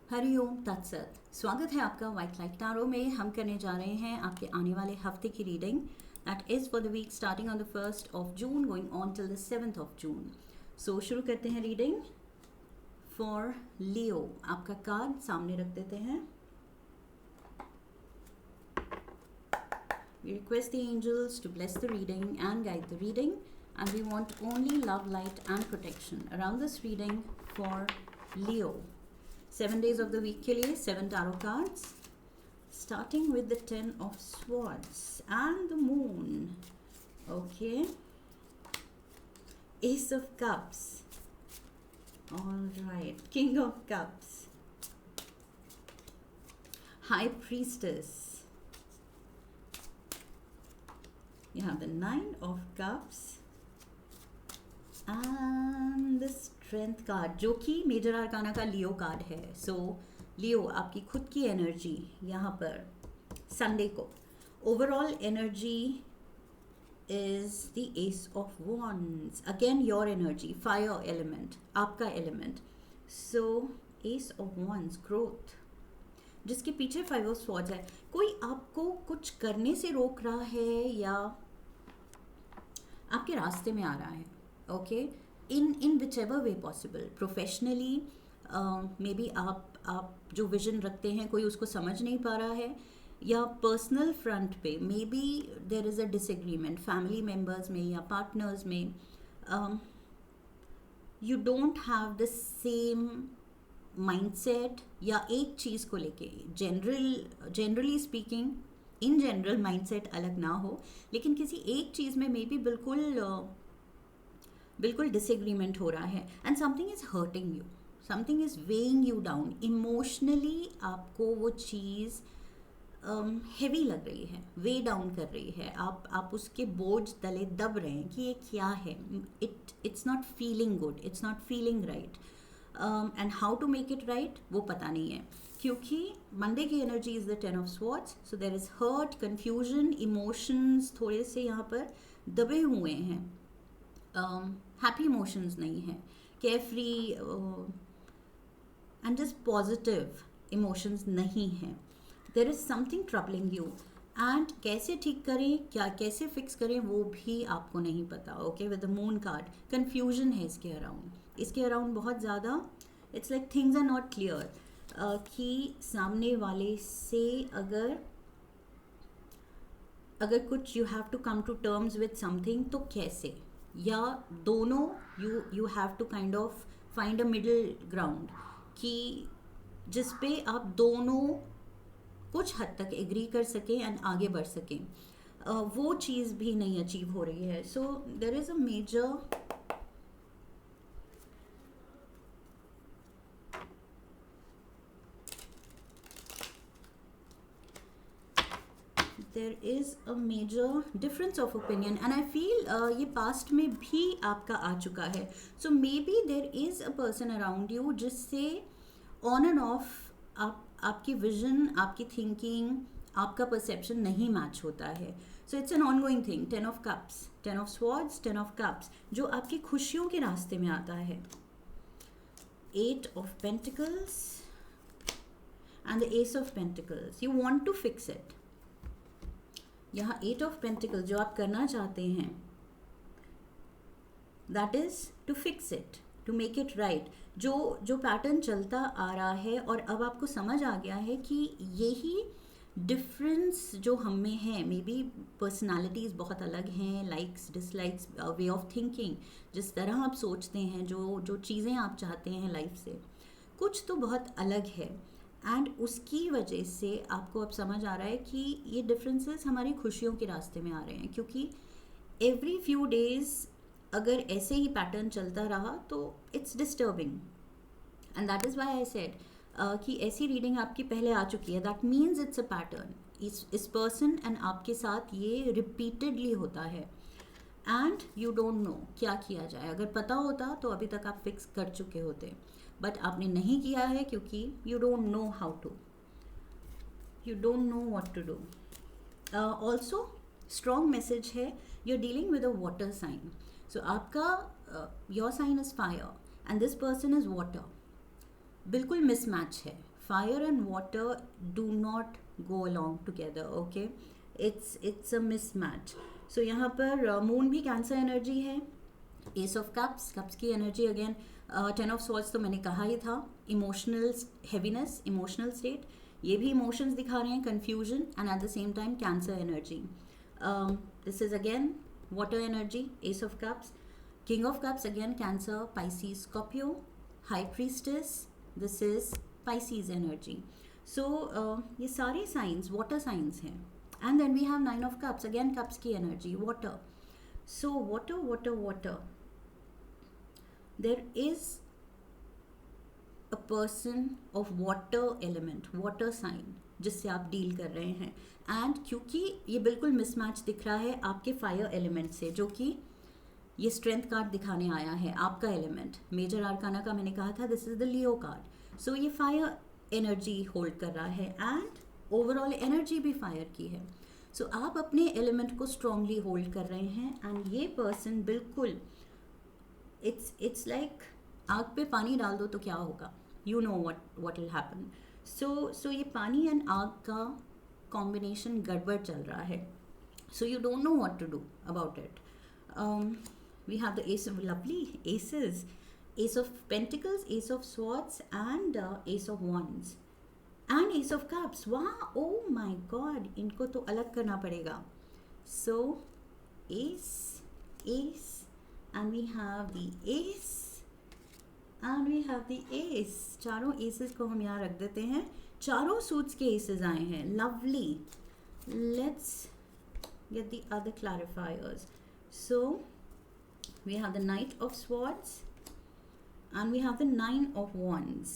हरिओम तत्सत। स्वागत है आपका व्हाइट लाइट टारो में। हम करने जा रहे हैं आपके आने वाले हफ्ते की reading that is for the week starting on the 1st of June going on till the 7th of June। So शुरू करते हैं रीडिंग फॉर लियो। आपका कार्ड सामने रख देते हैं। We request the angels to bless the reading and guide the reading, and we want only love, light, and protection around this reading for Leo. 7 days of the week के लिए 7 tarot cards, starting with the 10 of Swords and the Moon. Okay. Ace of Cups. All right. King of Cups. High Priestess. You have the 9 of Cups and the Strength card, जो कि major आर्काना का लियो card है। सो लियो, आपकी खुद की energy यहाँ पर Sunday को overall energy is the ace of wands. Again your energy, fire element, आपका element. So ace of wands, growth, जिसके पीछे 5 ऑफ स्वॉर्ड्स है। कोई आपको कुछ करने से रोक रहा है या आपके रास्ते में आ रहा है। Okay, in which ever way possible. Professionally may be आप जो विजन रखते हैं कोई उसको समझ नहीं पा रहा है, या पर्सनल फ्रंट पे may be there is a disagreement family members में या पार्टनर्स में। You don't have the same mindset या एक चीज़ को लेके generally speaking, in general mindset अलग ना हो, लेकिन किसी एक चीज़ में मे बी बिल्कुल डिसएग्रीमेंट हो रहा है and something is hurting you, something is weighing you down emotionally. आपको वो चीज़ हैवी लग रही है, वे डाउन कर रही है, आप उसके बोझ तले दब रहे हैं कि ये क्या है। It's not feeling good, it's not feeling right, and how to make it right वो पता नहीं है, क्योंकि मंडे की energy is the 10 of swords. So there is hurt, confusion, emotions थोड़े से यहाँ पर दबे हुए हैं। हैप्पी इमोशंस नहीं है, carefree and just positive emotions नहीं हैं। There is something troubling you and कैसे ठीक करें, क्या कैसे फिक्स करें वो भी आपको नहीं पता। Okay, with the moon card confusion है इसके अराउंड बहुत ज़्यादा। It's like things are not clear कि सामने वाले से अगर कुछ you have to come to terms with something तो कैसे, या दोनों you have to kind of find a middle ground कि जिस पे आप दोनों कुछ हद तक एग्री कर सकें एंड आगे बढ़ सकें। वो चीज़ भी नहीं अचीव हो रही है। So there is a major there is a major difference of opinion and I feel ये पास्ट में भी आपका आ चुका है। So maybe there is a person around you जिससे ऑन एंड ऑफ आपकी विजन, आपकी थिंकिंग, आपका परसेप्शन नहीं मैच होता है। So it's an ongoing thing. 10 of cups, 10 of swords, 10 of cups, जो आपकी खुशियों के रास्ते में आता है। 8 of pentacles and the ace of pentacles, you want to fix it. यहाँ 8 ऑफ पेंटिकल जो आप करना चाहते हैं, that is to fix it, to make it right. जो पैटर्न चलता आ रहा है और अब आपको समझ आ गया है कि यही डिफरेंस जो हम में है, मे बी पर्सनैलिटीज़ बहुत अलग हैं, likes dislikes, way of thinking, जिस तरह आप सोचते हैं, जो चीज़ें आप चाहते हैं लाइफ से, कुछ तो बहुत अलग है। एंड उसकी वजह से आपको अब समझ आ रहा है कि ये डिफरेंसेस हमारी खुशियों के रास्ते में आ रहे हैं, क्योंकि एवरी फ्यू डेज अगर ऐसे ही पैटर्न चलता रहा तो it's disturbing. And that is why I said कि ऐसी रीडिंग आपकी पहले आ चुकी है, that means it's a pattern. इस पर्सन एंड आपके साथ ये रिपीटेडली होता है एंड यू डोंट नो क्या किया जाए। अगर पता होता तो अभी तक आप फिक्स कर चुके होते, बट आपने नहीं किया है क्योंकि you don't know how to, you don't know what to do. Also strong message है, you are dealing with a water sign. So आपका your sign is fire and this person is water. बिल्कुल mismatch है। fire and water do not go along together, okay? It's a mismatch. So यहाँ पर moon भी cancer energy है. S of cups, cups की energy again. 10 of swords तो मैंने कहा ही था, इमोशनल हैवीनेस, इमोशनल स्टेट. ये भी इमोशंस दिखा रहे हैं, confusion and at the same time Cancer energy. This is again water energy, ace of cups. King of cups again Cancer, Pisces, Scorpio. High priestess, this is Pisces energy. So ये सारे signs water signs हैं. And then we have 9 of cups, again cups की energy, water. So water. There is a person of water element, water sign, जिससे आप deal कर रहे हैं. And क्योंकि ये बिल्कुल मिसमैच दिख रहा है आपके फायर एलिमेंट से, जो कि ये स्ट्रेंथ कार्ड दिखाने आया है, आपका एलिमेंट. मेजर आर्काना का मैंने कहा था this is the Leo card. So ये फायर एनर्जी होल्ड कर रहा है एंड ओवरऑल एनर्जी भी फायर की है. सो आप अपने एलिमेंट को स्ट्रांगली होल्ड कर रहे हैं. एंड ये पर्सन बिल्कुल इट्स लाइक आग पे पानी डाल दो तो क्या होगा, you know what will happen. So ये पानी एंड आग का कॉम्बिनेशन गड़बड़ चल रहा है. So you don't know what to do about it. We have the ace of lovely aces, ace of pentacles, ace of swords and ace of wands. And ace of cups. वाह, oh my God, इनको तो अलग करना पड़ेगा. So ace, and we have the ace and we have the ace. चारों aces को हम यहाँ रख देते हैं. चारों सूट्स के एसेस आए हैं. Lovely. Let's get the other clarifiers. So we have the knight of swords and we have the 9 of wands.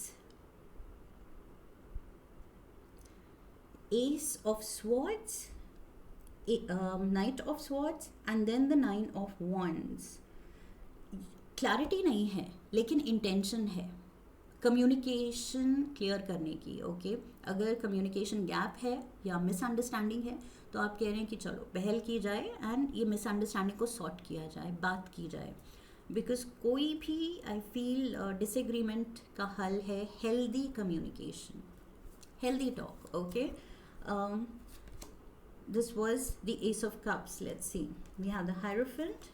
Ace of swords, knight of swords and then the 9 of wands. Clarity नहीं है लेकिन intention है communication clear करने की. Okay, अगर communication gap है या misunderstanding है तो आप कह रहे हैं कि चलो पहल की जाए एंड ये मिसअंडरस्टैंडिंग को सॉर्ट किया जाए, बात की जाए. बिकॉज कोई भी आई फील डिसएग्रीमेंट का हल है healthy communication, healthy talk. Okay. This was the Ace of Cups. Let's see. We have the Hierophant,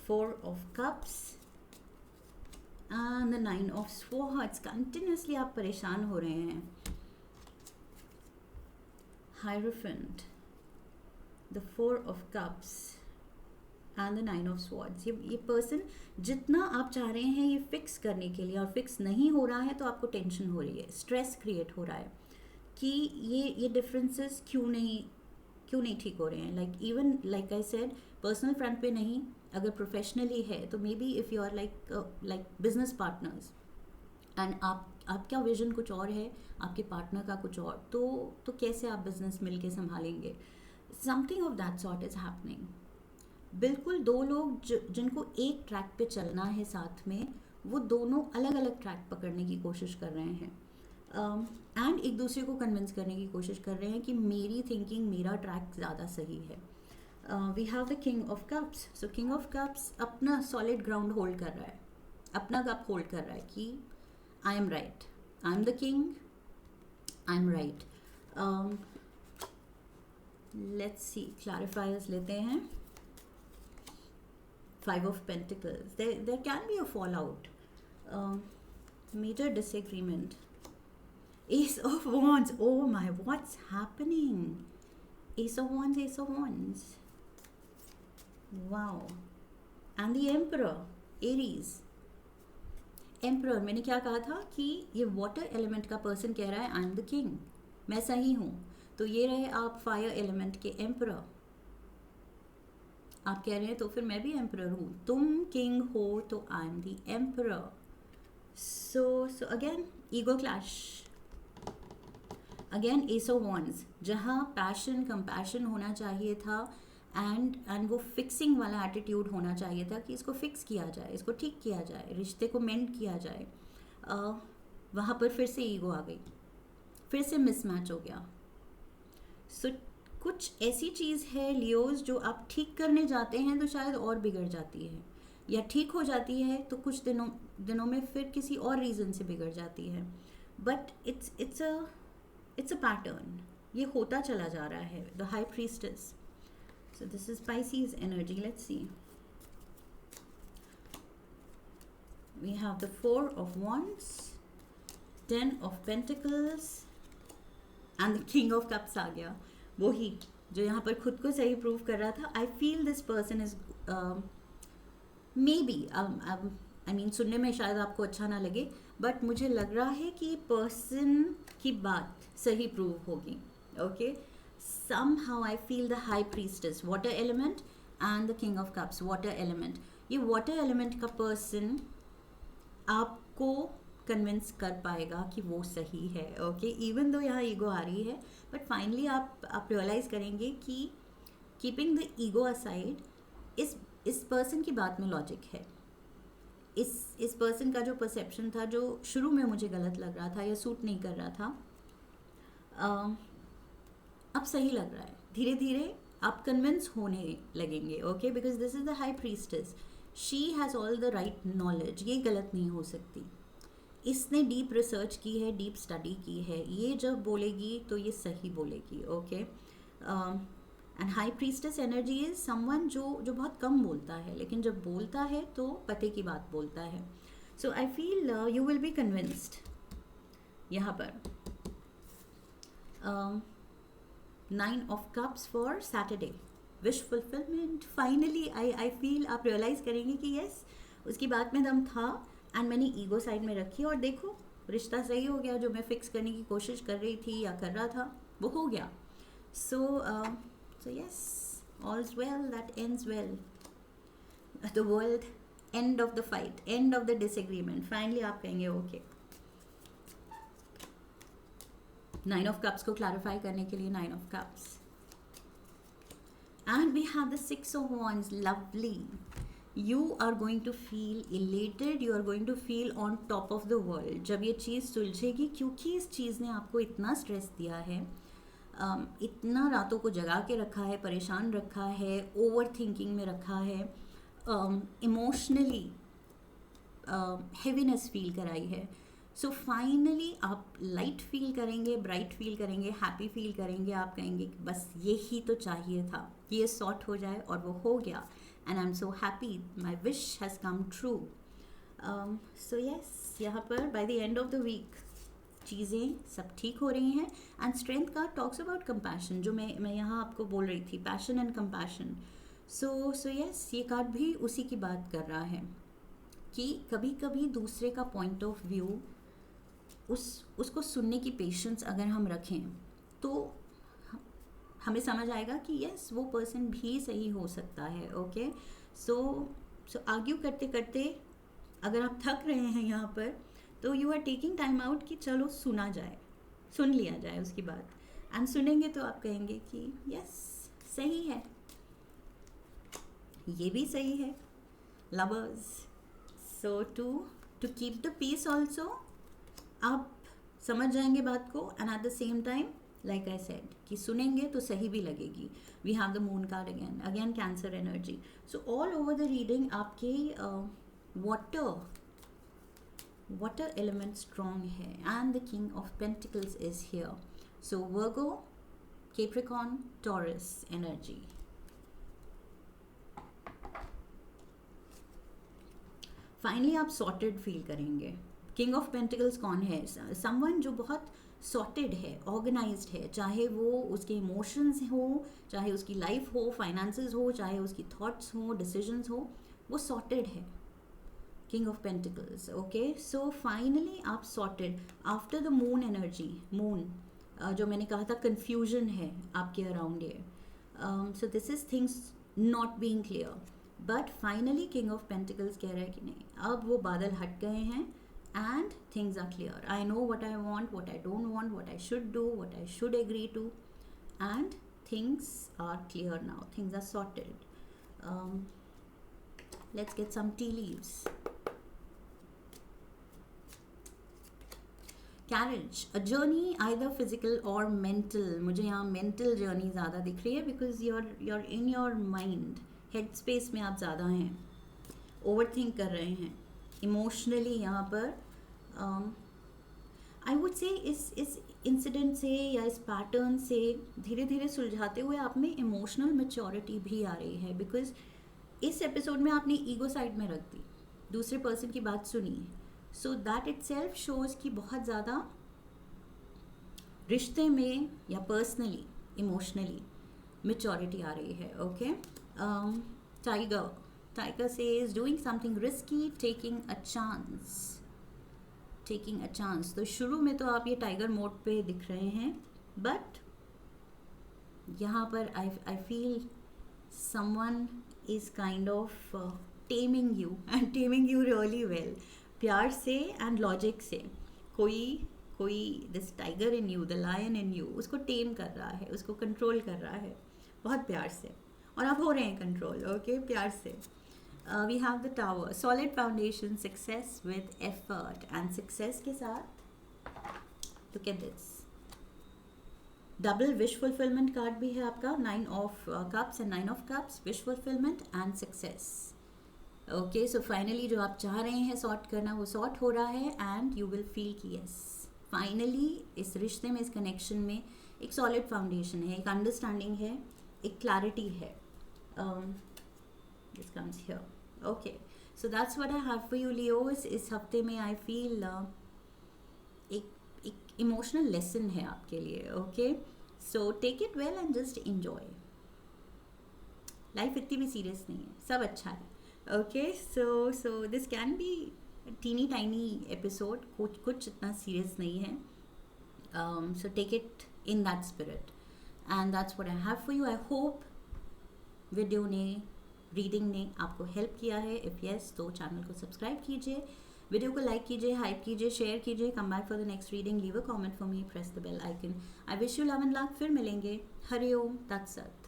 4 of Cups, and the 9 of Swords. Continuously आप परेशान हो रहे हैं. Hierophant, the 4 of Cups, and the 9 of Swords. ये person जितना आप चाह रहे हैं ये फिक्स करने के लिए और फिक्स नहीं हो रहा है तो आपको टेंशन हो रही है, स्ट्रेस क्रिएट हो रहा है कि ये डिफरेंसेस क्यों नहीं ठीक हो रहे हैं. Like even like I said, personal front पे नहीं, अगर प्रोफेशनली है तो maybe if you are like business partners and आपका विजन कुछ और है, आपके पार्टनर का कुछ और, तो कैसे आप बिजनेस मिलके संभालेंगे. Something of that sort is happening. बिल्कुल दो लोग जिनको एक ट्रैक पे चलना है साथ में, वो दोनों अलग अलग ट्रैक पकड़ने की कोशिश कर रहे हैं एंड एक दूसरे को कन्विंस करने की कोशिश कर रहे हैं कि मेरी थिंकिंग, मेरा ट्रैक ज़्यादा सही है. We have the king of cups. So king of cups अपना सॉलिड ग्राउंड होल्ड कर रहा है, अपना कप होल्ड कर रहा है कि I am right, I am the king, I am right. Let's see, clarifiers लेते हैं. 5 of Pentacles. There can be a fallout, major disagreement. Ace of Wands. Oh my, what's happening? Ace of Wands, Ace of Wands. Wow. And the Emperor, Aries. Emperor, मैंने क्या कहा था कि ये water element का person कह रहा है आई एम द किंग, मैं सही हूँ. तो ये रहे आप फायर एलिमेंट के एम्परर. आप कह रहे हैं तो फिर मैं भी एम्परर हूँ. तुम किंग हो तो I am the emperor. So again ego clash. Again S of wands, जहाँ पैशन कंपैशन होना चाहिए था एंड वो फिक्सिंग वाला एटीट्यूड होना चाहिए था कि इसको फिक्स किया जाए, इसको ठीक किया जाए, रिश्ते को मेंड किया जाए, वहाँ पर फिर से ईगो आ गई, फिर से मिसमैच हो गया. सो कुछ ऐसी चीज़ है लियोज जो आप ठीक करने जाते हैं तो शायद और बिगड़ जाती है. या ठीक हो जाती है तो कुछ दिनों में फिर किसी और रीज़न से बिगड़ जाती है. But it's a pattern. ये होता चला जा रहा है. The high priestess. So this is Pisces energy. Let's see. We have the Four of Wands, Ten of Pentacles, and the King of Cups आ गया. वही जो यहाँ पर खुद को सही प्रूव कर रहा था. I feel this person is maybe I mean सुनने में शायद आपको अच्छा ना लगे, बट मुझे लग रहा है कि पर्सन की बात सही प्रूव होगी. Okay. Somehow I feel the High Priestess, water element, and the King of Cups, water element. ये water element का person आपको कन्विंस कर पाएगा कि वो सही है. ओके. इवन दो यहाँ ईगो आ रही है, बट फाइनली आप रियलाइज़ करेंगे कि कीपिंग द ईगो असाइड, इस पर्सन की बात में लॉजिक है. इस पर्सन का जो परसेप्शन था, जो शुरू में मुझे गलत लग रहा था या सूट नहीं कर रहा था, अब सही लग रहा है. धीरे धीरे आप कन्विंस होने लगेंगे. Okay. Because this is the high priestess. She has all the right knowledge. ये गलत नहीं हो सकती. इसने डीप रिसर्च की है, डीप स्टडी की है. ये जब बोलेगी तो ये सही बोलेगी. Okay. And high priestess energy is someone जो बहुत कम बोलता है, लेकिन जब बोलता है तो पते की बात बोलता है. So I feel you will be convinced यहाँ पर. Nine of Cups for Saturday. Wish fulfillment. Finally, I feel आप realize करेंगे कि yes, उसकी बात में दम था एंड मैंने ईगो साइड में रखी और देखो रिश्ता सही हो गया. जो मैं फिक्स करने की कोशिश कर रही थी या कर रहा था वो हो गया. So yes, all's well that ends well. The world, end of the fight, end of the disagreement. Finally आप कहेंगे okay. नाइन ऑफ कप्स को क्लैरिफाई करने के लिए nine of cups. And we have the six of wands. Lovely. You are going to feel elated. You are going to feel on top of the world जब ये चीज़ सुलझेगी, क्योंकि इस चीज़ ने आपको इतना स्ट्रेस दिया है, इतना रातों को जगा के रखा है, परेशान रखा है, ओवर थिंकिंग में रखा है, इमोशनली हेवीनेस फील कराई है. सो फाइनली आप लाइट फील करेंगे, ब्राइट फील करेंगे, हैप्पी फील करेंगे. आप कहेंगे कि बस यही तो चाहिए था, ये सॉर्ट हो जाए. और वो हो गया. And I am so happy. My wish has come true. So yes, यहाँ पर by the end of the week चीज़ें सब ठीक हो रही हैं. एंड स्ट्रेंथ का टॉक्स अबाउट कंपैशन, जो मैं यहाँ आपको बोल रही थी, passion and compassion. So yes, ये कार्ड भी उसी की बात कर रहा है कि कभी कभी दूसरे का पॉइंट ऑफ व्यू, उसको सुनने की पेशेंस अगर हम रखें तो हमें समझ आएगा कि यस, वो पर्सन भी सही हो सकता है. ओके. सो आर्ग्यू करते करते अगर आप थक रहे हैं यहाँ पर, तो you are taking time out कि चलो सुना जाए, सुन लिया जाए उसकी बात. एंड सुनेंगे तो आप कहेंगे कि यस, सही है, ये भी सही है. Lovers. So to keep the peace also आप समझ जाएंगे बात को. And at the same time, like I said, कि सुनेंगे तो सही भी लगेगी. We have the moon card again cancer energy. So all over the reading आपके वाटर एलिमेंट स्ट्रॉन्ग है. And the king of pentacles is here. So Virgo, Capricorn, Taurus energy. Finally आप sorted feel करेंगे. King of pentacles कौन है? Someone जो बहुत sorted है, organised है, चाहे वो उसके इमोशंस हो, चाहे उसकी लाइफ हो, फाइनेंसेस हो, चाहे उसकी थॉट्स हो, डिसीजंस हो, वो सॉर्टेड है. King of pentacles. Okay. So finally आप sorted after the moon energy. Moon जो मैंने कहा था कन्फ्यूजन है आपके अराउंड ये. So this is things not being clear. But finally king of pentacles कह रहा है कि नहीं, अब वो बादल हट गए हैं and things are clear. I know what I want, what I don't want, what I should do, what I should agree to, and things are clear now. Things are sorted. Let's get some tea leaves. Carriage, a journey either physical or mental. मुझे यहाँ mental journey ज़्यादा दिख रही है because you're in your mind, head space में आप ज़्यादा हैं. ओवर थिंक कर रहे हैं इमोशनली यहाँ पर। आई वुड से इस इंसिडेंट से या इस पैटर्न से धीरे धीरे सुलझाते हुए आप में इमोशनल मेच्योरिटी भी आ रही है, बिकॉज इस एपिसोड में आपने ईगो साइड में रख दी, दूसरे पर्सन की बात सुनी, so that it self shows कि बहुत ज़्यादा रिश्ते में या पर्सनली इमोशनली मेच्योरिटी आ रही है। Okay, tiger says doing something risky, taking a chance. तो शुरू में तो आप ये टाइगर मोड पे दिख रहे हैं, बट यहाँ पर I feel someone is kind of taming you and taming you really well, प्यार से एंड लॉजिक से। कोई this tiger in you, the lion in you, उसको टेम कर रहा है, उसको कंट्रोल कर रहा है बहुत प्यार से, और आप हो रहे हैं कंट्रोल। ओके, प्यार से। We have the tower, solid foundation, success with effort, and success के साथ look at this double wish fulfilment card भी है आपका, 9 of cups and 9 of cups, wish fulfilment and success. Okay, so finally जो आप चाह रहे हैं सॉर्ट करना वो सॉर्ट हो रहा है, एंड यू विल फील कि यस फाइनली इस रिश्ते में, इस कनेक्शन में एक सॉलिड फाउंडेशन है, एक अंडरस्टैंडिंग है, एक क्लैरिटी है। This comes here. Okay, so that's what I have for you Leos. इस हफ्ते में आई फील एक इमोशनल लेसन है आपके लिए। Okay, so take it well and just enjoy. Life इतनी भी सीरियस नहीं है, सब अच्छा है। Okay, so this can be tiny tiny episode, कुछ इतना सीरियस नहीं है। So take it in that spirit, and that's what I have for you. I hope video ने, रीडिंग ने आपको हेल्प किया है। इफ़ यस, तो चैनल को सब्सक्राइब कीजिए, वीडियो को लाइक कीजिए, हाइप कीजिए, शेयर कीजिए, come back for the next reading, leave a comment for me, press the bell icon. I wish you love and luck. फिर मिलेंगे। हरि ओम तत्सत।